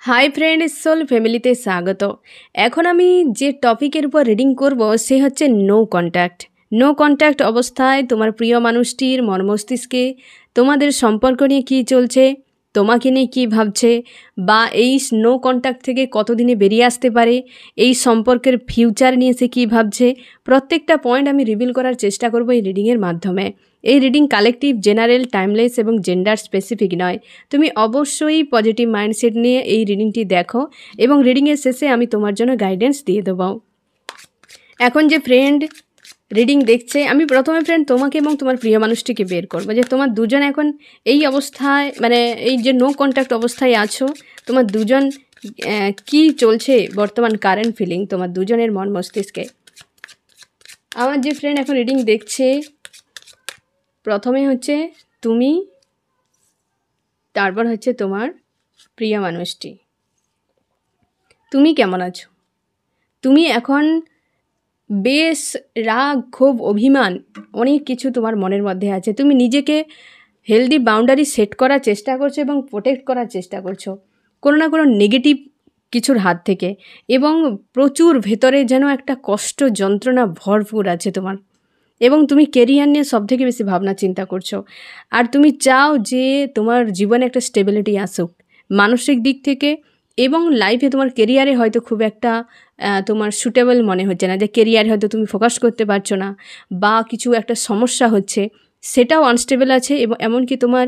Hi friend, soul ফ্যামিলিতে স্বাগত। এখন আমি যে টপিকের উপর রিডিং করব সে হচ্ছে নো কন্ট্যাক্ট। নো কন্ট্যাক্ট অবস্থায় তোমার প্রিয় মানুষটির মন মস্তিষ্কে তোমাদের সম্পর্ক নিয়ে কী চলছে, তোমাকে নিয়ে কী ভাবছে, বা এই নো কন্ট্যাক্ট থেকে কতদিনে বেরিয়ে আসতে পারে, এই সম্পর্কের ফিউচার নিয়ে সে কী ভাবছে, প্রত্যেকটা পয়েন্ট আমি রিভিল করার চেষ্টা করব এই রিডিংয়ের মাধ্যমে। এই রিডিং কালেকটিভ, জেনারেল, টাইমলেস এবং জেন্ডার স্পেসিফিক নয়। তুমি অবশ্যই পজিটিভ মাইন্ডসেট নিয়ে এই রিডিংটি দেখো এবং রিডিংয়ের শেষে আমি তোমার জন্য গাইডেন্স দিয়ে দেবো। এখন যে ফ্রেন্ড রিডিং দেখছে, আমি প্রথমে ফ্রেন্ড তোমাকে এবং তোমার প্রিয় মানুষটিকে বের করবো যে তোমার দুজন এখন এই অবস্থায়, মানে এই যে নো কন্ট্যাক্ট অবস্থায় আছো, তোমার দুজন কি চলছে বর্তমান কারেন্ট ফিলিং তোমার দুজনের মন মস্তিষ্কে। আমার যে ফ্রেন্ড এখন রিডিং দেখছে, প্রথমে হচ্ছে তুমি, তারপর হচ্ছে তোমার প্রিয় মানুষটি। তুমি কেমন আছো? তুমি এখন বেশ রাগ, ক্ষোভ, অভিমান, অনেক কিছু তোমার মনের মধ্যে আছে। তুমি নিজেকে হেলদি বাউন্ডারি সেট করার চেষ্টা করছো এবং প্রোটেক্ট করার চেষ্টা করছো কোনো না কোনো নেগেটিভ কিছুর হাত থেকে, এবং প্রচুর ভেতরে যেন একটা কষ্ট, যন্ত্রণা ভরপুর আছে তোমার, এবং তুমি কেরিয়ার নিয়ে সবথেকে বেশি ভাবনা চিন্তা করছো। আর তুমি চাও যে তোমার জীবনে একটা স্টেবিলিটি আসুক মানসিক দিক থেকে, এবং লাইফে তোমার কেরিয়ারে হয়তো খুব একটা তোমার সুটেবল মনে হচ্ছে না, যে কেরিয়ারে হয়তো তুমি ফোকাস করতে পারছো না, বা কিছু একটা সমস্যা হচ্ছে, সেটাও আনস্টেবল আছে, এবং এমনকি তোমার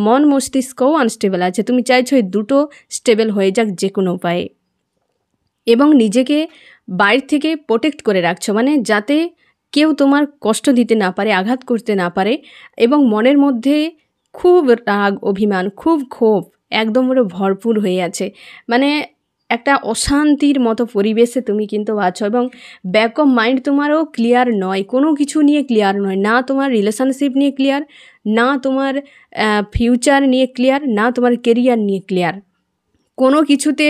মন মস্তিষ্কও আনস্টেবল আছে। তুমি চাইছো এই দুটো স্টেবল হয়ে যাক যে কোনো উপায়ে, এবং নিজেকে বাইরে থেকে প্রোটেক্ট করে রাখছো, মানে যাতে কেউ তোমার কষ্ট দিতে না পারে, আঘাত করতে না পারে। এবং মনের মধ্যে খুব রাগ, অভিমান, খুব ক্ষোভ একদম পুরো ভরপুর হয়ে আছে, মানে একটা অশান্তির মতো পরিবেশে তুমি কিন্তু আছো, এবং ব্যাক অফ মাইন্ড তোমারও ক্লিয়ার নয়, কোনো কিছু নিয়ে ক্লিয়ার নয়, না তোমার রিলেশনশিপ নিয়ে ক্লিয়ার, না তোমার ফিউচার নিয়ে ক্লিয়ার, না তোমার কেরিয়ার নিয়ে ক্লিয়ার, কোনো কিছুতে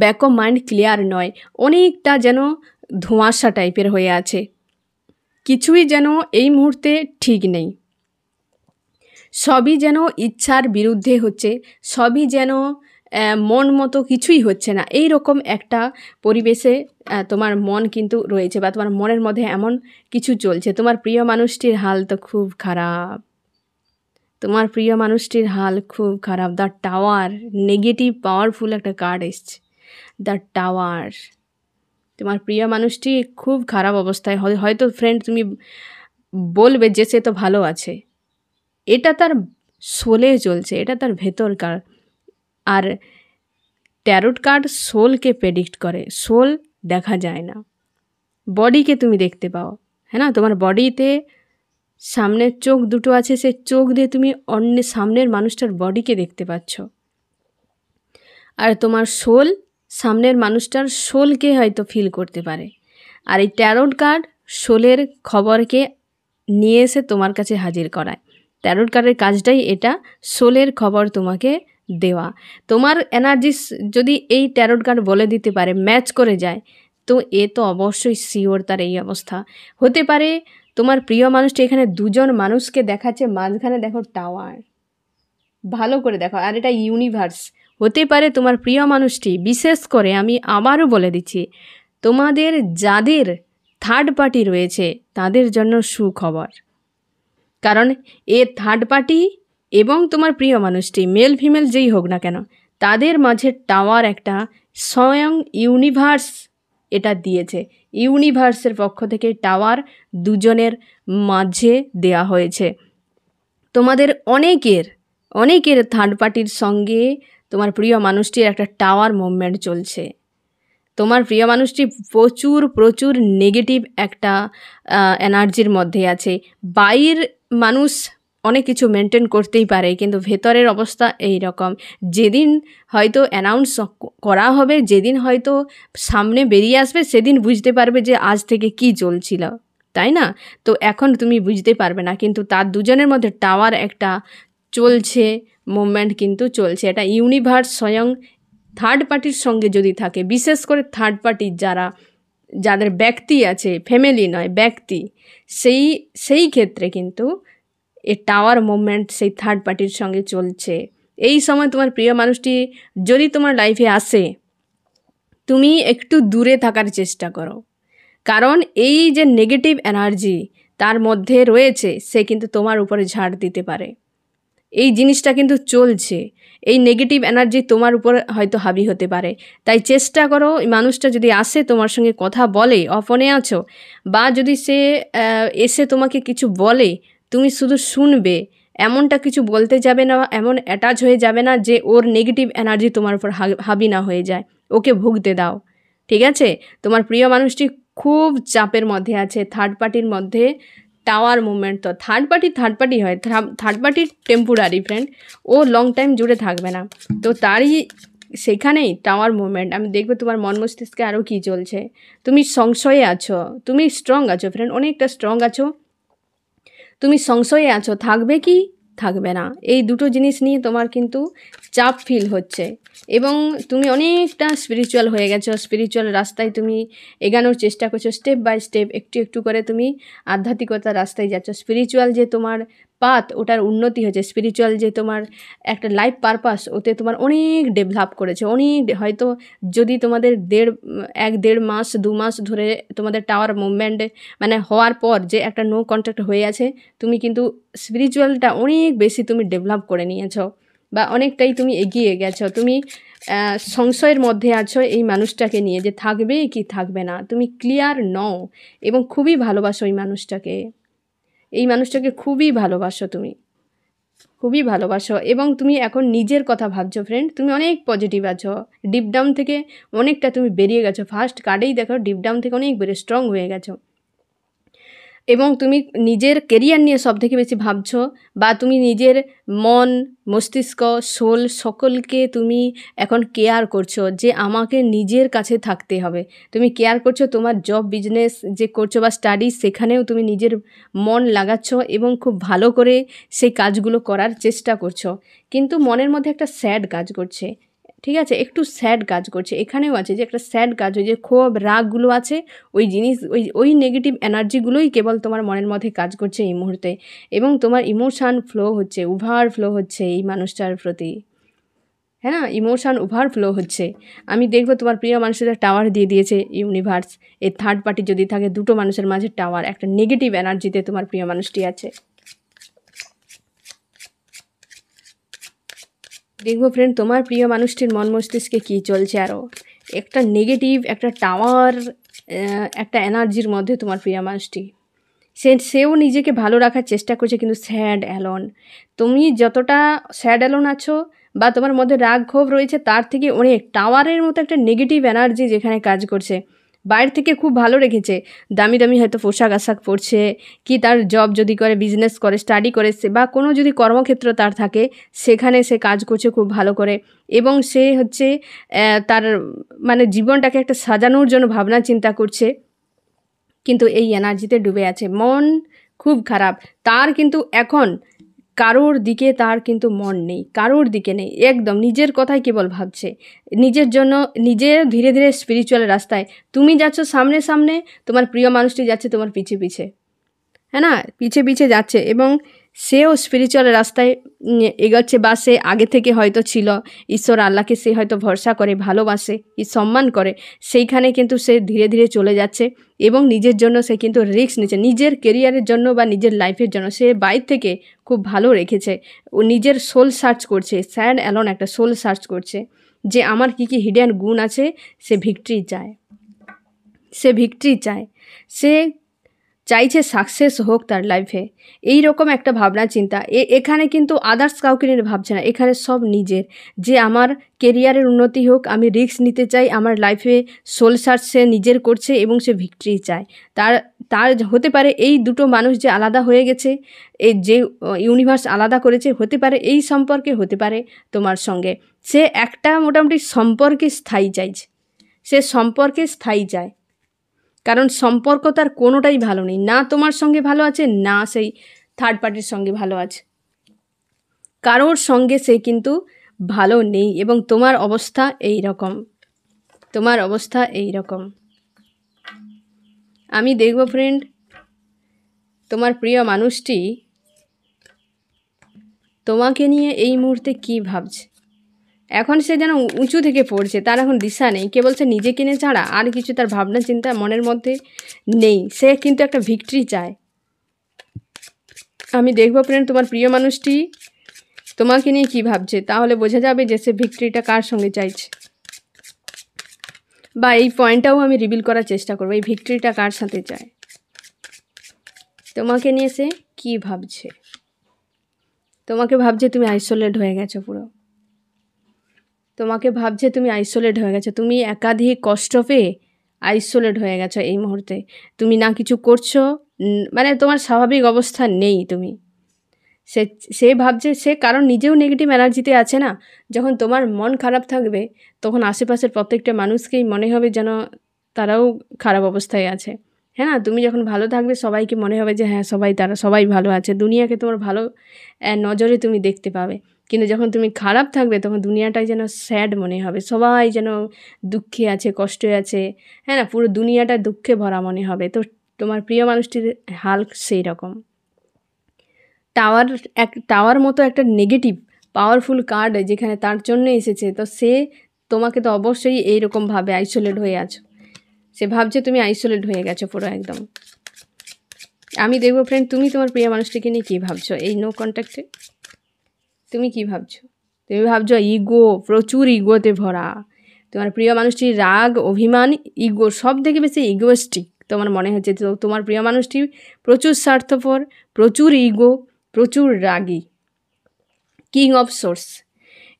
ব্যাক অফ মাইন্ড ক্লিয়ার নয়। অনেকটা যেন ধোঁয়াশা টাইপের হয়ে আছে, কিছুই যেন এই মুহূর্তে ঠিক নেই, সবই যেন ইচ্ছার বিরুদ্ধে হচ্ছে, সবই যেন মন মতো কিছুই হচ্ছে না। এই রকম একটা পরিবেশে তোমার মন কিন্তু রয়েছে, বা তোমার মনের মধ্যে এমন কিছু চলছে। তোমার প্রিয় মানুষটির হাল তো খুব খারাপ, তোমার প্রিয় মানুষটির হাল খুব খারাপ। দ্য টাওয়ার, নেগেটিভ পাওয়ারফুল একটা কার্ড এসছে, দ্য টাওয়ার। তোমার প্রিয় মানুষটি খুব খারাপ অবস্থায়, হয়তো ফ্রেন্ড তুমি বলবে যে সে তো ভালো আছে, এটা তার সোলে চলছে, এটা তার ভেতরকার। আর ট্যারোট কার্ড সোলকে প্রেডিক্ট করে, সোল দেখা যায় না, বডিকে তুমি দেখতে পাও, হ্যাঁ না? তোমার বডিতে সামনের চোখ দুটো আছে, সে চোখ দিয়ে তুমি সামনের মানুষটার বডিকে দেখতে পাচ্ছ। আর তোমার সোল সামনের মানুষটার সোলকে হয়তো ফিল করতে পারে। আর এই ট্যারোট কার্ড সোলের খবরকে নিয়ে এসে তোমার কাছে হাজির করায়। ট্যারোট কার্ডের কাজটাই এটা, সোলের খবর তোমাকে দেওয়া। তোমার এনার্জি যদি এই ট্যারোট কার্ড বলে দিতে পারে, ম্যাচ করে যায়, তো এ তো অবশ্যই শিওর তার এই অবস্থা হতে পারে। তোমার প্রিয় মানুষটি এখানে দুজন মানুষকে দেখাচ্ছে, মাঝখানে দেখো টাওয়ার, ভালো করে দেখো। আর এটা ইউনিভার্স হতে পারে। তোমার প্রিয় মানুষটি, বিশেষ করে আমি আবারও বলে দিচ্ছি, তোমাদের যাদের থার্ড পার্টি রয়েছে তাদের জন্য সুখবর, কারণ এ থার্ড পার্টি এবং তোমার প্রিয় মানুষটি, মেল ফিমেল যেই হোক না কেন, তাদের মাঝে টাওয়ার একটা স্বয়ং ইউনিভার্স এটা দিয়েছে। ইউনিভার্সের পক্ষ থেকে টাওয়ার দুজনের মাঝে দেয়া হয়েছে। তোমাদের অনেকের থার্ড পার্টির সঙ্গে তোমার প্রিয় মানুষটির একটা টাওয়ার মুভমেন্ট চলছে। তোমার প্রিয় মানুষটি প্রচুর নেগেটিভ একটা এনার্জির মধ্যে আছে। বাইরের মানুষ অনেক কিছু মেনটেন করতেই পারে, কিন্তু ভেতরের অবস্থা এই রকম। যেদিন হয়তো অ্যানাউন্স করা হবে, যেদিন হয়তো সামনে বেরিয়ে আসবে, সেদিন বুঝতে পারবে যে আজ থেকে কি চলছিল, তাই না? তো এখন তুমি বুঝতে পারবে না, কিন্তু তার দুজনের মধ্যে টাওয়ার একটা চলছে, মুভমেন্ট কিন্তু চলছে। এটা ইউনিভার্স স্বয়ং থার্ড পার্টির সঙ্গে যদি থাকে, বিশেষ করে থার্ড পার্টি যাদের ব্যক্তি আছে, ফ্যামিলি নয় ব্যক্তি, সেই ক্ষেত্রে কিন্তু এই টাওয়ার মুভমেন্ট সেই থার্ড পার্টির সঙ্গে চলছে। এই সময় তোমার প্রিয় মানুষটি যদি তোমার লাইফে আসে, তুমি একটু দূরে থাকার চেষ্টা করো, কারণ এই যে নেগেটিভ এনার্জি তার মধ্যে রয়েছে সে কিন্তু তোমার উপরে ঝাড় দিতে পারে। এই জিনিসটা কিন্তু চলছে, এই নেগেটিভ এনার্জি তোমার উপর হয়তো হাবি হতে পারে। তাই চেষ্টা করো, এই মানুষটা যদি আসে তোমার সঙ্গে কথা বলে, অফোনে আছো, বা যদি সে এসে তোমাকে কিছু বলে, তুমি শুধু শুনবে, এমনটা কিছু বলতে যাবে না, এমন অ্যাটাচ হয়ে যাবে না যে ওর নেগেটিভ এনার্জি তোমার উপর হাবি না হয়ে যায়। ওকে ভুগতে দাও, ঠিক আছে? তোমার প্রিয় মানুষটি খুব চাপের মধ্যে আছে, থার্ড পার্টির মধ্যে। টাওয়ার মুভমেন্ট, তো থার্ড পার্টি হয়, থার্ড পার্টি টেম্পোরারি ফ্রেন্ড, ও লং টাইম জুড়ে থাকবে না। তো তারই সেখানেই টাওয়ার মুভমেন্ট। আমি দেখবো তোমার মন মস্তিষ্কে আরও কী চলছে। তুমি সংশয়ে আছো, তুমি স্ট্রং আছো ফ্রেন্ড, অনেকটা স্ট্রং আছো, তুমি সংশয়ে আছো থাকবে কি থাকবে না, এই দুটো জিনিস নিয়ে তোমার কিন্তু চাপ ফিল হচ্ছে। এবং তুমি অনেকটা স্পিরিচুয়াল হয়ে গেছো, স্পিরিচুয়াল রাস্তায় তুমি এগানোর চেষ্টা করছো, স্টেপ বাই স্টেপ একটু একটু করে তুমি আধ্যাত্মিকতার রাস্তায় যাচ্ছ। স্পিরিচুয়াল যে তোমার পাথ, ওটার উন্নতি হয়েছে। স্পিরিচুয়াল যে তোমার একটা লাইফ পারপাস, ওতে তোমার অনেক ডেভেলপ করেছে, অনেক। হয়তো যদি তোমাদের 1-1.5 মাস 2 মাস ধরে তোমাদের টাওয়ার মুভমেন্ট মানে হওয়ার পর যে একটা নো কন্ট্যাক্ট হয়ে আছে, তুমি কিন্তু স্পিরিচুয়ালটা অনেক বেশি তুমি ডেভেলপ করে নিয়েছো, বা অনেকটাই তুমি এগিয়ে গেছো। তুমি সংশয়ের মধ্যে আছো এই মানুষটাকে নিয়ে, যে থাকবে কি থাকবে না। তুমি ক্লিয়ার নও এবং খুবই ভালোবাসো এই মানুষটাকে, এই মানুষটাকে খুবই ভালোবাসো, তুমি খুবই ভালোবাসো। এবং তুমি এখন নিজের কথা ভাবছো ফ্রেন্ড, তুমি অনেক পজিটিভ আছো, ডিপ ডাউন থেকে অনেকটা তুমি বেরিয়ে গেছো। ফার্স্ট কার্ডেই দেখো ডিপ ডাউন থেকে অনেক বেরিয়ে স্ট্রং হয়ে গেছো, এবং তুমি নিজের কেরিয়ার নিয়ে সবথেকে বেশি ভাবছো, বা তুমি নিজের মন মস্তিষ্ক সোল সকলকে তুমি এখন কেয়ার করছো, যে আমাকে নিজের কাছে থাকতে হবে। তুমি কেয়ার করছো, তোমার জব বিজনেস যে করছো বা স্টাডি, সেখানেও তুমি নিজের মন লাগাচ্ছ এবং খুব ভালো করে সেই কাজগুলো করার চেষ্টা করছো। কিন্তু মনের মধ্যে একটা স্যাড কাজ করছে, ঠিক আছে? একটু স্যাড কাজ করছে, এখানেও আছে যে একটা স্যাড কাজ, ওই যে ক্ষোভ রাগগুলো আছে, ওই জিনিস ওই নেগেটিভ এনার্জিগুলোই কেবল তোমার মনের মধ্যে কাজ করছে এই মুহূর্তে। এবং তোমার ইমোশান ফ্লো হচ্ছে, ওভার ফ্লো হচ্ছে এই মানুষটার প্রতি, হ্যাঁ না? ইমোশান ওভার ফ্লো হচ্ছে। আমি দেখবো তোমার প্রিয় মানুষের টাওয়ার দিয়ে দিয়েছে ইউনিভার্স। এই থার্ড পার্টি যদি থাকে, দুটো মানুষের মাঝে টাওয়ার, একটা নেগেটিভ এনার্জিতে তোমার প্রিয় মানুষটি আছে। দেখবো ফ্রেন্ড তোমার প্রিয় মানুষটির মন মস্তিষ্কে কী চলছে। আরও একটা নেগেটিভ একটা টাওয়ার, একটা এনার্জির মধ্যে তোমার প্রিয় মানুষটি, সেও নিজেকে ভালো রাখার চেষ্টা করছে, কিন্তু স্যাড অ্যালোন। তুমি যতটা স্যাড অ্যালোন আছো বা তোমার মধ্যে রাগ ক্ষোভ রয়েছে, তার থেকে অনেক টাওয়ারের মতো একটা নেগেটিভ এনার্জি যেখানে কাজ করছে। বাইরে থেকে খুব ভালো রেখেছে, দামি দামি হয়তো পোশাক আশাক পরছে, কি তার জব যদি করে, বিজনেস করে, স্টাডি করে, বা কোনো যদি কর্মক্ষেত্র তার থাকে, সেখানে সে কাজ করছে খুব ভালো করে। এবং সে হচ্ছে তার মানে জীবনটাকে একটা সাজানোর জন্য ভাবনা চিন্তা করছে, কিন্তু এই এনার্জিতে ডুবে আছে, মন খুব খারাপ তার। কিন্তু এখন কারোর দিকে তার কিন্তু মন নেই, কারোর দিকে নেই, একদম নিজের কথাই কেবল ভাবছে, নিজের জন্য নিজে। ধীরে ধীরে স্পিরিচুয়াল রাস্তায় তুমি যাচ্ছ, সামনে সামনে তোমার প্রিয় মানুষটি যাচ্ছে তোমার পিছে পিছে, হ্যাঁ না? পিছে পিছে যাচ্ছে, এবং সেও স্পিরিচুয়াল রাস্তায় এগোচ্ছে, বা সে আগে থেকে হয়তো ছিল। ঈশ্বর আল্লাহকে সে হয়তো ভরসা করে, ভালোবাসে, সম্মান করে, সেইখানে কিন্তু সে ধীরে ধীরে চলে যাচ্ছে। এবং নিজের জন্য সে কিন্তু রিস্ক নিচ্ছে, নিজের কেরিয়ারের জন্য বা নিজের লাইফের জন্য সে বাইরে থেকে খুব ভালো রেখেছে। ও নিজের সোল সার্চ করছে, স্যাড অ্যালোন একটা সোল সার্চ করছে, যে আমার কী কী হিডেন গুণ আছে। সে ভিক্টরি চায়, সে ভিক্টরি চায়, সে চাইছে সাকসেস হোক তার লাইফে। এই রকম একটা ভাবনা চিন্তা। এখানে কিন্তু আদার্স কাউকে নিয়ে ভাবছে না, এখানে সব নিজের, যে আমার কেরিয়ারের উন্নতি হোক, আমি রিস্ক নিতে চাই, আমার লাইফে সোল সার্চ সে নিজের করছে, এবং সে ভিক্টরি চায়। তার তার হতে পারে এই দুটো মানুষ যে আলাদা হয়ে গেছে, এই যে ইউনিভার্স আলাদা করেছে, হতে পারে এই সম্পর্কে, হতে পারে তোমার সঙ্গে। সে একটা মোটামুটি সম্পর্কে স্থায়ী চাইছে, সে সম্পর্কে স্থায়ী চায়, কারণ সম্পর্ক তার কোনোটাই ভালো নেই, না তোমার সঙ্গে ভালো আছে, না সেই থার্ড পার্টির সঙ্গে ভালো আছে, কারোর সঙ্গে সে কিন্তু ভালো নেই। এবং তোমার অবস্থা এই রকম, তোমার অবস্থা এই রকম। আমি দেখব ফ্রেন্ড তোমার প্রিয় মানুষটি তোমাকে নিয়ে এই মুহূর্তে কি ভাবছে। এখন সে যেন উঁচু থেকে পড়ছে, তার এখন দিশা নেই, কেবল সে নিজেকে নিয়ে ছাড়া আর কিছু তার ভাবনা চিন্তা মনের মধ্যে নেই। সে কিন্তু একটা ভিক্টরি চায়। আমি দেখব ফ্রেন্ড তোমার প্রিয় মানুষটি তোমাকে নিয়ে কী ভাবছে, তাহলে বোঝা যাবে যে সে ভিক্টরিটা কার সঙ্গে চাইছে, বা এই পয়েন্টটাও আমি রিভিল করার চেষ্টা করবো, এই ভিক্টরিটা কার সাথে চায়, তোমাকে নিয়ে সে কী ভাবছে। তোমাকে ভাবছে তুমি আইসোলেট হয়ে গেছো পুরো, তোমাকে ভাবছে তুমি আইসোলেট হয়ে গেছো, তুমি একাধিক কষ্ট পেয়ে আইসোলেট হয়ে গেছো এই মুহূর্তে। তুমি না কিছু করছো, মানে তোমার স্বাভাবিক অবস্থা নেই তুমি। সে ভাবছে, সে কারণ নিজেও নেগেটিভ এনার্জিতে আছে না। যখন তোমার মন খারাপ থাকবে তখন আশেপাশের প্রত্যেকটা মানুষকেই মনে হবে যেন তারাও খারাপ অবস্থায় আছে, হ্যাঁ না। তুমি যখন ভালো থাকবে সবাইকে মনে হবে যে হ্যাঁ সবাই ভালো আছে, দুনিয়াকে তোমার ভালো নজরে তুমি দেখতে পাবে। কিন্তু যখন তুমি খারাপ থাকবে তখন দুনিয়াটাই যেন স্যাড মনে হবে, সবাই যেন দুঃখে আছে, কষ্টে আছে, হ্যাঁ না, পুরো দুনিয়াটা দুঃখে ভরা মনে হবে। তো তোমার প্রিয় মানুষটির হাল সেই রকম। টাওয়ার মতো একটা নেগেটিভ পাওয়ারফুল কার্ড যেখানে তার জন্য এসেছে, তো সে তোমাকে তো অবশ্যই এইরকমভাবে আইসোলেট হয়ে আছো, সে ভাবছে তুমি আইসোলেট হয়ে গেছো পুরো একদম। আমি দেখবো ফ্রেন্ড তুমি তোমার প্রিয় মানুষটিকে নিয়ে কী ভাবছো এই নো কন্ট্যাক্টে। তুমি কি ভাবছো? তুমি ভাবছো ইগো, প্রচুর ইগোতে ভরা। তোমার প্রিয় মানুষটির রাগ, অভিমান, ইগো, সব থেকে বেশি ইগোয়েস্টিক তোমার মনে হচ্ছে। তো তোমার প্রিয় মানুষটি প্রচুর স্বার্থপর, প্রচুর ইগো, প্রচুর রাগী, কিং অফ সোর্স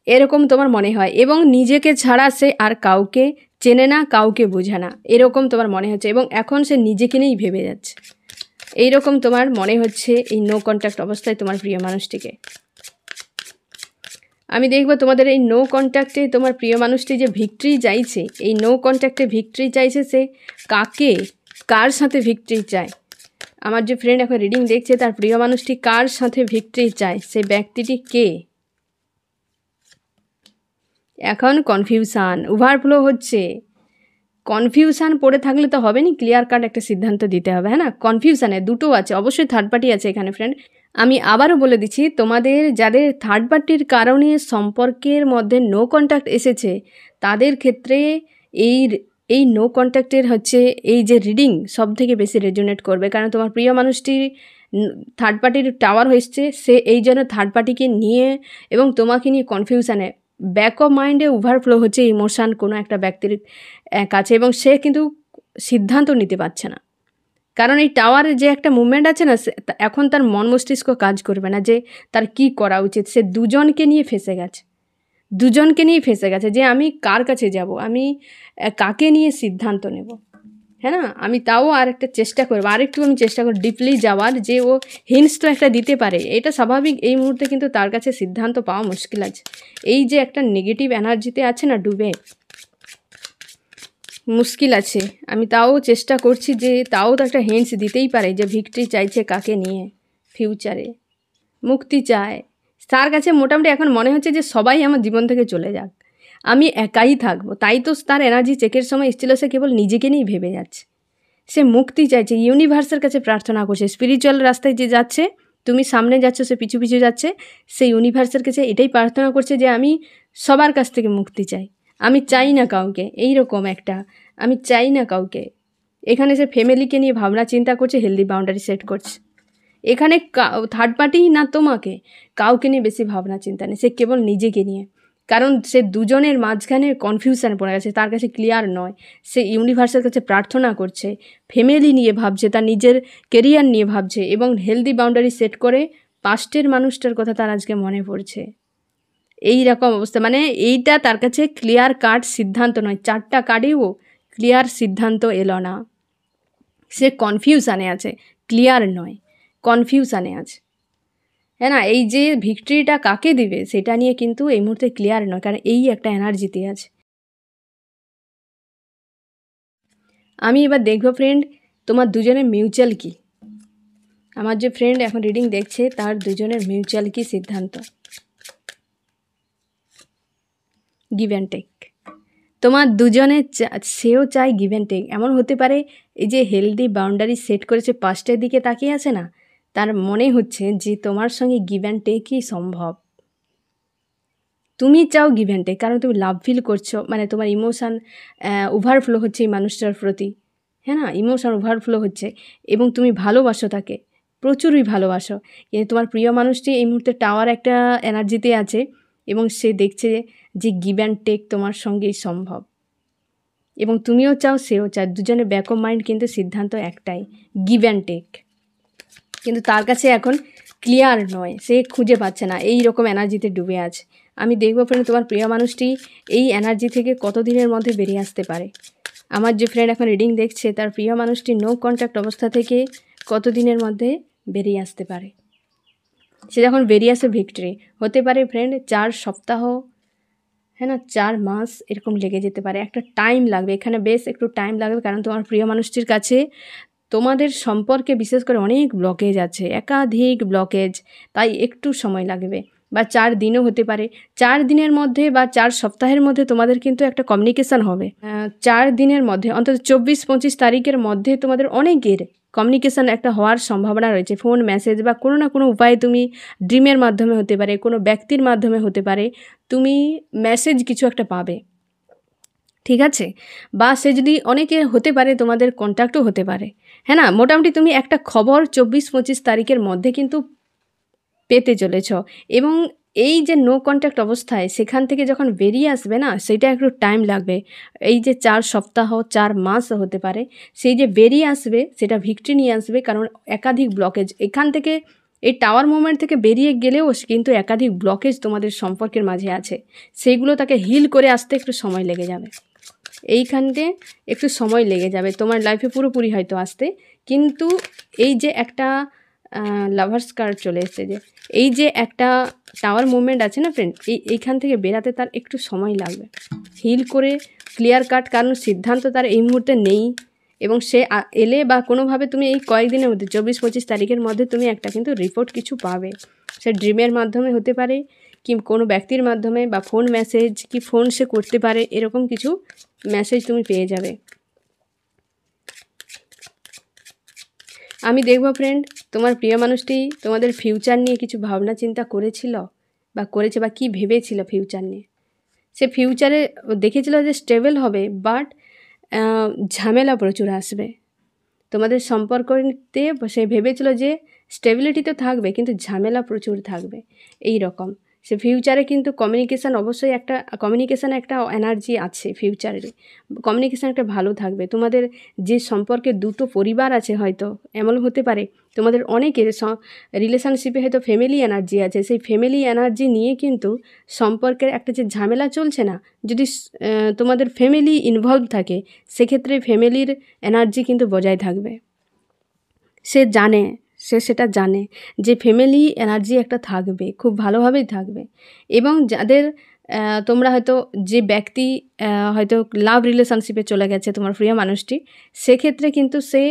এরকম তোমার মনে হয়। এবং নিজেকে ছাড়া সে আর কাউকে চেনে না, কাউকে বোঝে না, এরকম তোমার মনে হচ্ছে। এবং এখন সে নিজেকে নিয়েই ভেবে যাচ্ছে, এইরকম তোমার মনে হচ্ছে এই নো কন্ট্যাক্ট অবস্থায় তোমার প্রিয় মানুষটিকে। আমি দেখব তোমাদের এই নো কন্ট্যাক্টে তোমার প্রিয় মানুষটি যে ভিক্টরি চাইছে, এই নো কন্ট্যাক্টে ভিক্টরি চাইছে, সে কার সাথে ভিক্টরি চায়। আমার যে ফ্রেন্ড এখন রিডিং দেখছে তার প্রিয় মানুষটি কার সাথে ভিক্টরি চায়, সে ব্যক্তিটি কে। এখন কনফিউশান ওভারফ্লো হচ্ছে। কনফিউশান পড়ে থাকলে তো হবে না, ক্লিয়ার কাট একটা সিদ্ধান্ত দিতে হবে, হ্যাঁ না। কনফিউশানে দুটো আছে, অবশ্যই থার্ড পার্টি আছে এখানে ফ্রেন্ড। আমি আবারও বলে দিচ্ছি, তোমাদের যাদের থার্ড পার্টির কারণে সম্পর্কের মধ্যে নো কন্ট্যাক্ট এসেছে তাদের ক্ষেত্রে এই নো কন্ট্যাক্টের হচ্ছে এই যে রিডিং সব থেকে বেশি রেজোনেট করবে। কারণ তোমার প্রিয় মানুষটির থার্ড পার্টির টাওয়ার হয়েছে, সে এই জন্য থার্ড পার্টিকে নিয়ে এবং তোমাকে নিয়ে কনফিউশানে ব্যাক অফ মাইন্ডে ওভারফ্লো হচ্ছে ইমোশান কোনো একটা ব্যক্তির কাছে, এবং সে কিন্তু সিদ্ধান্ত নিতে পারছে না। কারণ এই টাওয়ারের যে একটা মুভমেন্ট আছে না, এখন তার মন মস্তিষ্ক কাজ করবে না যে তার কি করা উচিত। সে দুজনকে নিয়ে ফেঁসে গেছে যে আমি কার কাছে যাব, আমি কাকে নিয়ে সিদ্ধান্ত নেব, হ্যাঁ না। আমি তাও আরেকটু চেষ্টা করব ডিপলি যাওয়ার, যে ও হিন্টস তো একটা দিতে পারে, এটা স্বাভাবিক। এই মুহূর্তে কিন্তু তার কাছে সিদ্ধান্ত পাওয়া মুশকিল আছে। এই যে একটা নেগেটিভ এনার্জিতে আছে না ডুবে, মুশকিল আছে। আমি তাও চেষ্টা করছি যে তাও তো একটা হিন্টস দিতেই পারে যে ভিক্টরি চাইছে কাকে নিয়ে, ফিউচারে মুক্তি চায়। তার কাছে মোটামুটি এখন মনে হচ্ছে যে সবাই আমার জীবন থেকে চলে যাক, আমি একাই থাকবো। তাই তো তার এনার্জি চেকের সময় এসেছিল, সে কেবল নিজেকে নিয়েই ভেবে যাচ্ছে। সে মুক্তি চাইছে, ইউনিভার্সের কাছে প্রার্থনা করছে। স্পিরিচুয়াল রাস্তায় যে যাচ্ছে, তুমি সামনে যাচ্ছ, সে পিছু পিছু যাচ্ছে, সেই ইউনিভার্সের কাছে এটাই প্রার্থনা করছে যে আমি সবার কাছ থেকে মুক্তি চাই, আমি চাই না কাউকে, এইরকম একটা আমি চাই না কাউকে। এখানে সে ফ্যামিলিকে নিয়ে ভাবনা চিন্তা করছে, হেলদি বাউন্ডারি সেট করছে। এখানে থার্ড পার্টি না তোমাকে, কাউকে নিয়ে বেশি ভাবনা চিন্তা নেই, সে কেবল নিজেকে নিয়ে। কারণ সে দুজনের মাঝখানে কনফিউশন পড়ে গেছে, তার কাছে ক্লিয়ার নয়। সে ইউনিভার্সের কাছে প্রার্থনা করছে, ফ্যামিলি নিয়ে ভাবছে, তার নিজের কেরিয়ার নিয়ে ভাবছে, এবং হেলদি বাউন্ডারি সেট করে পাস্টের মানুষটার কথা তার আজকে মনে পড়ছে। এই রকম অবস্থা, মানে এইটা তার কাছে ক্লিয়ার কাট সিদ্ধান্ত নয়। 4টা কার্ডেও ক্লিয়ার সিদ্ধান্ত এলো না, সে কনফিউশানে আছে, ক্লিয়ার নয়, কনফিউশানে আছে, হ্যাঁ না। এই যে ভিক্টরিটা কাকে দিবে সেটা নিয়ে কিন্তু এই মুহূর্তে ক্লিয়ার নয়, কারণ এই একটা এনার্জিতে আছে। আমি এবার দেখব ফ্রেন্ড তোমার দুজনের মিউচুয়াল কি। আমার যে ফ্রেন্ড এখন রিডিং দেখছে তার দুজনের মিউচুয়াল কি সিদ্ধান্ত। গিভ অ্যান্ড টেক, তোমার দুজনের সেও চায় গিভ অ্যান্ড টেক। এমন হতে পারে এই যে হেলদি বাউন্ডারি সেট করেছে, পাস্টের দিকে তাকিয়ে আছে না, তার মনে হচ্ছে যে তোমার সঙ্গে গিভ অ্যান্ড টেকই সম্ভব। তুমি চাও গিভ অ্যান্ড টেক, কারণ তুমি লাভ ফিল করছো, মানে তোমার ইমোশান ওভারফ্লো হচ্ছে এই মানুষটার প্রতি, হ্যাঁ না, ইমোশান ওভারফ্লো হচ্ছে এবং তুমি ভালোবাসো তাকে, প্রচুরই ভালোবাসো। কিন্তু তোমার প্রিয় মানুষটি এই মুহূর্তে টাওয়ার একটা এনার্জিতে আছে এবং সে দেখছে যে গিভ অ্যান্ড টেক তোমার সঙ্গেই সম্ভব এবং তুমিও চাও সেও চাও, দুজনের ব্যাক অফ মাইন্ড কিন্তু সিদ্ধান্ত একটাই, গিভ অ্যান্ড টেক। কিন্তু তার কাছে এখন ক্লিয়ার নয়, সে খুঁজে পাচ্ছে না, এই রকম এনার্জিতে ডুবে আছে। আমি দেখবো ফ্রেন্ড তোমার প্রিয় মানুষটি এই এনার্জি থেকে কতদিনের মধ্যে বেরিয়ে আসতে পারে। আমার যে ফ্রেন্ড এখন রিডিং দেখছে তার প্রিয় মানুষটি নো কন্ট্যাক্ট অবস্থা থেকে কতদিনের মধ্যে বেরিয়ে আসতে পারে। সে যখন বেরিয়ে আসে ভিক্টরি হতে পারে ফ্রেন্ড 4 সপ্তাহ, হ্যাঁ না, 4 মাস এরকম লেগে যেতে পারে, একটা টাইম লাগবে এখানে, বেশ একটু টাইম লাগবে, কারণ তোমার প্রিয় মানুষটির কাছে তোমাদের সম্পর্কে বিশেষ করে অনেক ব্লকেজ আছে, একাধিক ব্লকেজ, তাই একটু সময় লাগবে, বা 4 দিনও হতে পারে। 4 দিনের মধ্যে বা 4 সপ্তাহের মধ্যে তোমাদের কিন্তু একটা কমিউনিকেশান হবে। 4 দিনের মধ্যে অন্তত 24-25 তারিখের মধ্যে তোমাদের অনেকের কমিউনিকেশান একটা হওয়ার সম্ভাবনা রয়েছে। ফোন, মেসেজ বা কোনো না কোনো উপায়ে, তুমি ড্রিমের মাধ্যমে হতে পারে, কোনো ব্যক্তির মাধ্যমে হতে পারে, তুমি মেসেজ কিছু একটা পাবে, ঠিক আছে। বা সে যদি অনেকের হতে পারে তোমাদের কন্ট্যাক্টও হতে পারে, হ্যাঁ না, মোটামুটি তুমি একটা খবর 24-25 তারিখের মধ্যে কিন্তু পেতে চলেছ। এবং এই যে নো কন্ট্যাক্ট অবস্থায় সেখান থেকে যখন বেরিয়ে আসবে না, সেটা একটু টাইম লাগবে, এই যে 4 সপ্তাহ 4 মাস হতে পারে, সেই যে বেরিয়ে আসবে সেটা ভিক্টরি নিয়ে আসবে, কারণ একাধিক ব্লকেজ এখান থেকে, এই টাওয়ার মুভমেন্ট থেকে বেরিয়ে গেলেও কিন্তু একাধিক ব্লকেজ তোমাদের সম্পর্কের মাঝে আছে, সেইগুলো তাকে হিল করে আসতে একটু সময় লেগে যাবে, এইখানতে একটু সময় লেগে যাবে তোমার লাইফে পুরোপুরি হয়তো আসতে। কিন্তু এই যে একটা লাভার্স কার্ড চলে এসছে, যে এই যে একটা টাওয়ার মুভমেন্ট আছে না ফ্রেন্ড, এইখান থেকে বেরাতে তার একটু সময় লাগবে, হিল করে ক্লিয়ার কাট, কারণ সিদ্ধান্ত তার এই মুহূর্তে নেই এবং সে এলে বা কোনোভাবে তুমি এই কয়েকদিনের মধ্যে 24-25 তারিখের মধ্যে তুমি একটা কিন্তু রিপোর্ট কিছু পাবে, সে ড্রিমের মাধ্যমে হতে পারে কি কোনো ব্যক্তির মাধ্যমে, বা ফোন মেসেজ, কি ফোন সে করতে পারে, এরকম কিছু মেসেজ তুমি পেয়ে যাবে। আমি দেখব ফ্রেন্ড তোমার প্রিয় মানুষটি তোমাদের ফিউচার নিয়ে কিছু ভাবনা চিন্তা করেছিল বা করেছে, বা কি ভেবেছিল ফিউচার নিয়ে। সে ফিউচারে দেখেছিল যে স্টেবল হবে, বাট ঝামেলা প্রচুর আসবে তোমাদের সম্পর্কতে। সে ভেবেছিল যে স্টেবিলিটি তো থাকবে কিন্তু ঝামেলা প্রচুর থাকবে, এই রকম। সে ফিউচারে কিন্তু কমিউনিকেশান, অবশ্যই একটা কমিউনিকেশান একটা এনার্জি আছে ফিউচারে, কমিউনিকেশান একটা ভালো থাকবে। তোমাদের যে সম্পর্কে দুটো পরিবার আছে, হয়তো এমন হতে পারে তোমাদের অনেকের রিলেশনশিপে হয়তো ফ্যামিলি এনার্জি আছে, সেই ফ্যামিলি এনার্জি নিয়ে কিন্তু সম্পর্কের একটা যে ঝামেলা চলছে না, যদি তোমাদের ফ্যামিলি ইনভলভ থাকে সেক্ষেত্রে ফ্যামিলির এনার্জি কিন্তু বজায় থাকবে। সে জানে, সে সেটা জানে যে ফ্যামিলি এনার্জি একটা থাকবে, খুব ভালোভাবেই থাকবে। এবং যাদের তোমরা হয়তো যে ব্যক্তি হয়তো লাভ রিলেশনশিপে চলে গেছে তোমার প্রিয় মানুষটি, সেক্ষেত্রে কিন্তু সে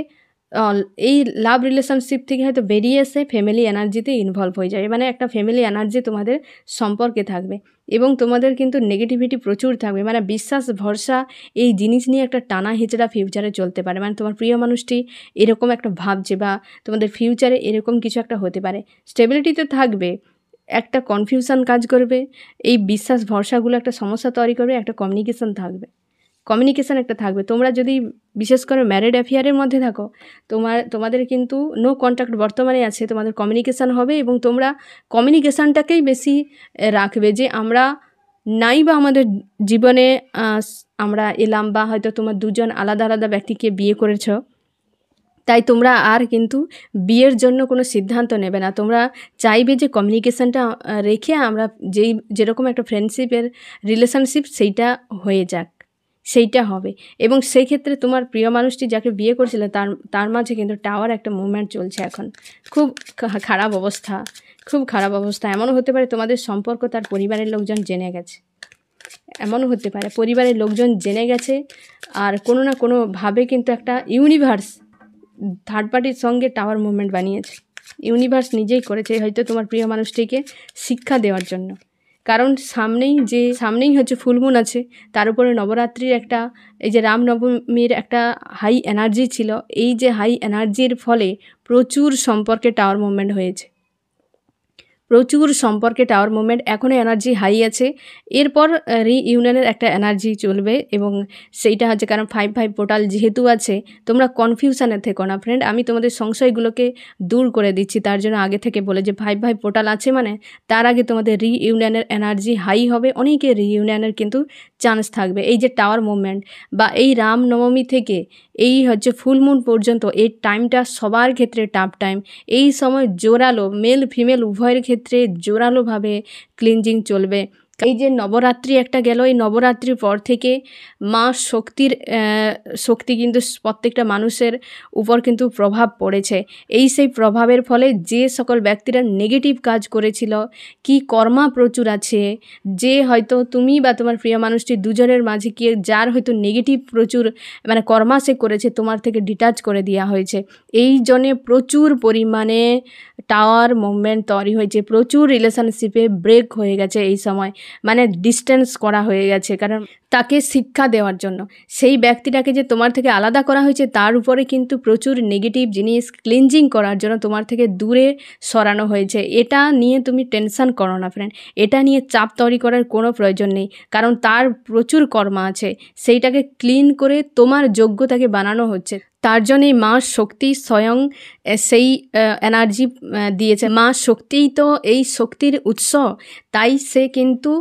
এই লাভ রিলেশনশিপ থেকে হয়তো বেরিয়ে এসে ফ্যামিলি এনার্জিতে ইনভলভ হয়ে যাবে, মানে একটা ফ্যামিলি এনার্জি তোমাদের সম্পর্কে থাকবে এবং তোমাদের কিন্তু নেগেটিভিটি প্রচুর থাকবে, মানে বিশ্বাস ভরসা এই জিনিস নিয়ে একটা টানা হেঁচড়া ফিউচারে চলতে পারে। মানে তোমার প্রিয় মানুষটি এরকম একটা ভাবছে, বা তোমাদের ফিউচারে এরকম কিছু একটা হতে পারে। স্টেবিলিটি তো থাকবে, একটা কনফিউশন কাজ করবে, এই বিশ্বাস ভরসাগুলো একটা সমস্যা তৈরি করবে, একটা কমিউনিকেশন থাকবে, কমিউনিকেশান একটা থাকবে। তোমরা যদি বিশেষ করে ম্যারিড অ্যাফেয়ারের মধ্যে থাকো, তোমাদের কিন্তু নো কন্ট্যাক্ট বর্তমানে আছে, তোমাদের কমিউনিকেশান হবে এবং তোমরা কমিউনিকেশানটাকেই বেশি রাখবে, যে আমরা নাই বা আমাদের জীবনে আমরা এলাম, বা হয়তো তোমার দুজন আলাদা আলাদা ব্যক্তিকে বিয়ে করেছ, তাই তোমরা আর কিন্তু বিয়ের জন্য কোনো সিদ্ধান্ত নেবে না, তোমরা চাইবে যে কমিউনিকেশানটা রেখে আমরা যেরকম একটা ফ্রেন্ডশিপের রিলেশনশিপ সেইটা হয়ে যাক, সেইটা হবে। এবং সেই ক্ষেত্রে তোমার প্রিয় মানুষটি যাকে বিয়ে করছিল তার মাঝে কিন্তু টাওয়ার একটা মুভমেন্ট চলছে এখন, খুব খারাপ অবস্থা, খুব খারাপ অবস্থা। এমনও হতে পারে তোমাদের সম্পর্ক তার পরিবারের লোকজন জেনে গেছে, এমনও হতে পারে পরিবারের লোকজন জেনে গেছে, আর কোনো না কোনোভাবে কিন্তু একটা ইউনিভার্স থার্ড পার্টির সঙ্গে টাওয়ার মুভমেন্ট বানিয়েছে, ইউনিভার্স নিজেই করেছে, হয়তো তোমার প্রিয় মানুষটিকে শিক্ষা দেওয়ার জন্য, কারণ সামনেই হচ্ছে ফুলমুন আছে, তার উপরে নবরাত্রির একটা এই যে রামনবমীর একটা হাই এনার্জি ছিল। এই যে হাই এনার্জির ফলে প্রচুর সম্পর্কে টাওয়ার মুভমেন্ট হয়েছে, প্রচুর সম্পর্কে টাওয়ার মুভমেন্ট, এখনও এনার্জি হাই আছে। এরপর রিইউনিয়নের একটা এনার্জি চলবে এবং সেইটা হচ্ছে কারণ 5/5 পোর্টাল যেহেতু আছে, তোমরা কনফিউশনে থেকো না ফ্রেন্ড, আমি তোমাদের সংশয়গুলোকে দূর করে দিচ্ছি। তার জন্য আগে থেকে বলে যে 5/5 পোর্টাল আছে মানে তার আগে তোমাদের রিইউনিয়নের এনার্জি হাই হবে, অনেকে রিইউনিয়নের কিন্তু চান্স থাকবে। এই যে টাওয়ার মুভমেন্ট বা এই রামনবমী থেকে এই হচ্ছে ফুলমুন পর্যন্ত এই টাইমটা সবার ক্ষেত্রে টাফ টাইম। এই সময় জোরালো মেল ফিমেল উভয়ের ক্ষেত্রে জোরালোভাবে ক্লিনজিং চলবে। এই যে নবরাত্রি একটা গেল, এই নবরাত্রির পর থেকে মা শক্তির শক্তি কিন্তু প্রত্যেকটা মানুষের উপর কিন্তু প্রভাব পড়েছে। সেই প্রভাবের ফলে যে সকল ব্যক্তিরা নেগেটিভ কাজ করেছিল, কি কর্মা প্রচুর আছে, যে হয়তো তুমি বা তোমার প্রিয় মানুষটি দুজনের মাঝে কি যার হয়তো নেগেটিভ প্রচুর মানে কর্মা সে করেছে, তোমার থেকে ডিটাচ করে দেওয়া হয়েছে। এই জন্যে প্রচুর পরিমাণে টাওয়ার মুভমেন্ট তৈরি হয়েছে, প্রচুর রিলেশনশিপে ব্রেক হয়ে গেছে এই সময়, মানে ডিস্টেন্স করা হয়ে গেছে। কারণ তাকে শিক্ষা দেওয়ার জন্য, সেই ব্যক্তিটাকে যে তোমার থেকে আলাদা করা হয়েছে তার উপরে কিন্তু প্রচুর নেগেটিভ জিনিস ক্লিনজিং করার জন্য তোমার থেকে দূরে সরানো হয়েছে। এটা নিয়ে তুমি টেনশন করো না ফ্রেন্ড, এটা নিয়ে চাপ তৈরি করার কোনো প্রয়োজন নেই, কারণ তার প্রচুর কর্মা আছে, সেইটাকে ক্লিন করে তোমার যোগ্যতাকে বানানো হচ্ছে। তার জন্যই মা শক্তি স্বয়ং সেই এনার্জি দিয়েছে। মা শক্তিই তো এই শক্তির উৎস, তাই সে কিন্তু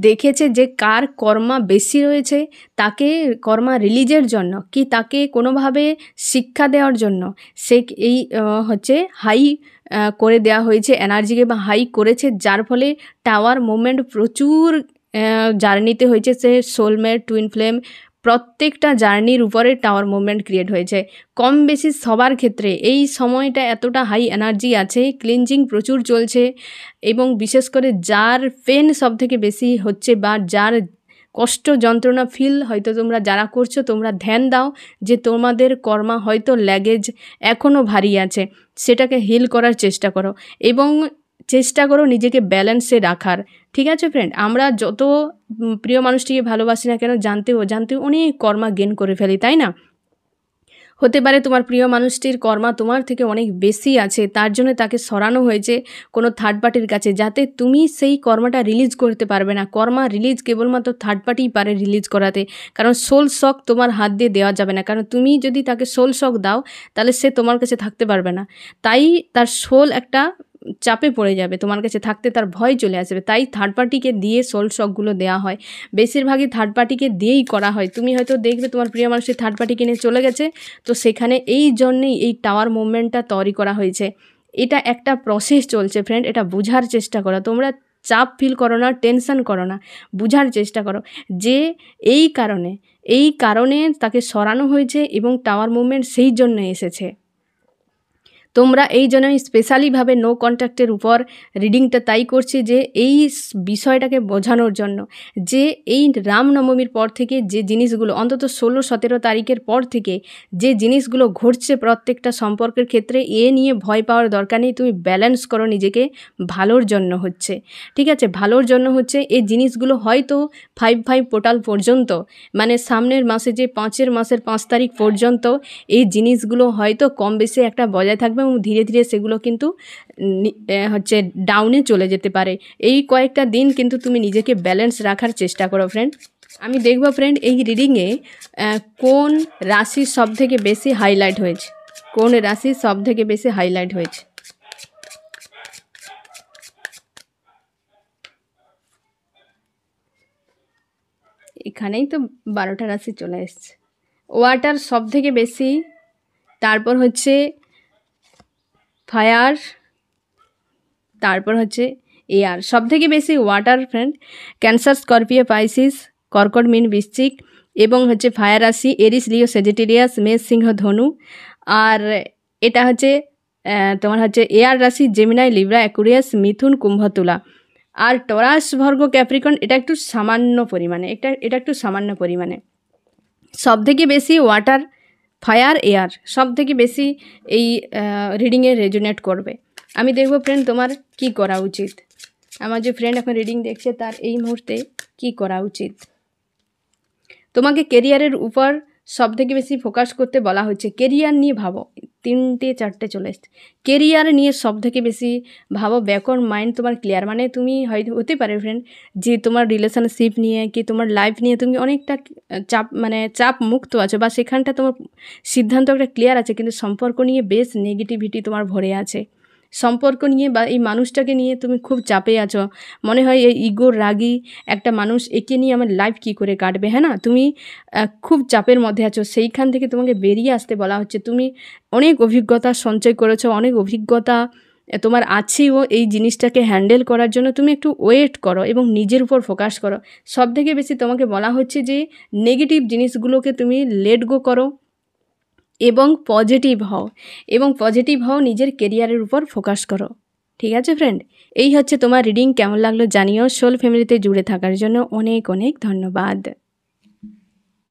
দেখেছে যে কার কর্মা বেশি রয়েছে, তাকে কর্মা রিলিজের জন্য কি তাকে কোনোভাবে শিক্ষা দেওয়ার জন্য সে এই হচ্ছে হাই করে দেওয়া হয়েছে এনার্জিকে, বা হাই করেছে, যার ফলে টাওয়ার মুভমেন্ট প্রচুর জার্নিতে হয়েছে। সে সোলমেট, টুইন ফ্লেম, প্রত্যেকটা জার্নির উপরে টাওয়ার মুভমেন্ট ক্রিয়েট হয়েছে। কম বেশি সবার ক্ষেত্রে এই সময়টা এতটা হাই এনার্জি আছে, ক্লিনজিং প্রচুর চলছে, এবং বিশেষ করে যার পেন সব থেকে বেশি হচ্ছে বা যার কষ্ট যন্ত্রণা ফিল হয়তো তোমরা যারা করছো, তোমরা ধ্যান দাও যে তোমাদের কর্মা হয়তো ল্যাগেজ এখনও ভারী আছে, সেটাকে হিল করার চেষ্টা করো এবং চেষ্টা করো নিজেকে ব্যালেন্সে রাখার। ঠিক আছে ফ্রেন্ড, আমরা যত প্রিয় মানুষটিকে ভালোবাসি না কেন জানতেও অনেক কর্মা গেন করে ফেলি, তাই না? হতে পারে তোমার প্রিয় মানুষটির কর্মা তোমার থেকে অনেক বেশি আছে, তার জন্য তাকে সরানো হয়েছে কোনো থার্ড পার্টির কাছে, যাতে তুমি সেই কর্মাটা রিলিজ করতে পারবে না। কর্মা রিলিজ কেবলমাত্র থার্ড পার্টিই পারে রিলিজ করাতে, কারণ সোল শক তোমার হাত দিয়ে দেওয়া যাবে না, কারণ তুমি যদি তাকে সোল শক দাও তাহলে সে তোমার কাছে থাকতে পারবে না, তাই তার সোল একটা চাপে পড়ে যাবে, তোমার কাছে থাকতে তার ভয় চলে আসবে, তাই থার্ড পার্টিকে দিয়ে সোল শকগুলো দেওয়া হয়। বেশিরভাগই থার্ড পার্টিকে দিয়েই করা হয়। তুমি হয়তো দেখবে তোমার প্রিয় মানুষের থার্ড পার্টি কিনে চলে গেছে, তো সেখানে এই জন্যেই এই টাওয়ার মুভমেন্টটা তৈরি করা হয়েছে। এটা একটা প্রসেস চলছে ফ্রেন্ড, এটা বোঝার চেষ্টা করো। তোমরা চাপ ফিল করো না, টেনশন করো না, বোঝার চেষ্টা করো যে এই কারণে তাকে সরানো হয়েছে এবং টাওয়ার মুভমেন্ট সেই জন্য এসেছে। তোমরা এই জন্যই স্পেশালিভাবে নো কন্ট্যাক্টের উপর রিডিংটা তাই করছি, যে এই বিষয়টাকে বোঝানোর জন্য যে এই রামনবমীর পর থেকে যে জিনিসগুলো অন্তত 16-17 তারিখের পর থেকে যে জিনিসগুলো ঘটছে প্রত্যেকটা সম্পর্কের ক্ষেত্রে, এ নিয়ে ভয় পাওয়ার দরকার নেই। তুমি ব্যালেন্স করো নিজেকে, ভালোর জন্য হচ্ছে, ঠিক আছে? ভালোর জন্য হচ্ছে। এই জিনিসগুলো হয়তো 5/5 পোর্টাল পর্যন্ত, মানে সামনের মাসে যে 5 তারিখ পর্যন্ত এই জিনিসগুলো হয়তো কম বেশি একটা বজায় থাকবে এবং ধীরে ধীরে সেগুলো কিন্তু হচ্ছে ডাউনে চলে যেতে পারে। এই কয়েকটা দিন কিন্তু তুমি নিজেকে ব্যালেন্স রাখার চেষ্টা করো ফ্রেন্ড। আমি দেখব ফ্রেন্ড এই রিডিংয়ে কোন রাশি সব থেকে বেশি হাইলাইট হয়েছে, কোন রাশি সব থেকে বেশি হাইলাইট হয়েছে। এখানেই তো 12টা রাশি চলে এসছে। ওয়াটার সব থেকে বেশি, তারপর হচ্ছে ফায়ার, তারপর হচ্ছে এয়ার। সব থেকে বেশি water friend. Cancer, Scorpio, Pisces, কর্কট, মীন, বৃশ্চিক, এবং হচ্ছে ফায়ার রাশি এরিস, লিও, সেজিটেরিয়াস, মেষ, সিংহ, ধনু। আর এটা হচ্ছে তোমার হচ্ছে এয়ার রাশি জেমিনাই, লিব্রা, অ্যাকুরিয়াস, মিথুন, কুম্ভ, তুলা। আর টরাস, ভর্গ, ক্যাপ্রিকন এটা একটু সামান্য পরিমাণে, এটা একটু সামান্য পরিমাণে। সব থেকে বেশি ওয়াটার, ফায়ার, এয়ার সব থেকে বেশি এই রিডিংয়ে রেজোনেট করবে। আমি দেখব ফ্রেন্ড তোমার কি করা উচিত। আমার যে ফ্রেন্ড এখন রিডিং দেখছে তার এই মুহূর্তে কি করা উচিত? তোমাকে কেরিয়ারের উপর সবথেকে বেশি ফোকাস করতে বলা হচ্ছে। কেরিয়ার নিয়ে ভাবো, 3টে 4টে চলে এসছে। কেরিয়ার নিয়ে সবথেকে বেশি ভাবো, ব্যাকওয়ার্ড মাইন্ড তোমার ক্লিয়ার। মানে তুমি হয়তো হতে পারে ফ্রেন্ড যে তোমার রিলেশনশিপ নিয়ে কি তোমার লাইফ নিয়ে তুমি অনেকটা চাপ মুক্ত আছো, বা সেখানটা তোমার সিদ্ধান্ত একটা ক্লিয়ার আছে, কিন্তু সম্পর্ক নিয়ে বেশ নেগেটিভিটি তোমার ভরে আছে। সম্পর্ক নিয়ে বা এই মানুষটাকে নিয়ে তুমি খুব চাপে আছো। মনে হয় এই ইগোর রাগী একটা মানুষ, একে নিয়ে আমার লাইফ কী করে কাটবে, হ্যাঁ না? তুমি খুব চাপের মধ্যে আছো, সেইখান থেকে তোমাকে বেরিয়ে আসতে বলা হচ্ছে। তুমি অনেক অভিজ্ঞতা সঞ্চয় করেছো, অনেক অভিজ্ঞতা তোমার আছেও এই জিনিসটাকে হ্যান্ডেল করার জন্য। তুমি একটু ওয়েট করো এবং নিজের উপর ফোকাস করো। সবথেকে বেশি তোমাকে বলা হচ্ছে যে নেগেটিভ জিনিসগুলোকে তুমি লেট গো করো এবং পজিটিভ হও, নিজের কেরিয়ারের উপর ফোকাস করো। ঠিক আছে ফ্রেন্ড, এই হচ্ছে তোমার রিডিং। কেমন লাগলো জানিও। সোল ফ্যামিলিতে জুড়ে থাকার জন্য অনেক অনেক ধন্যবাদ।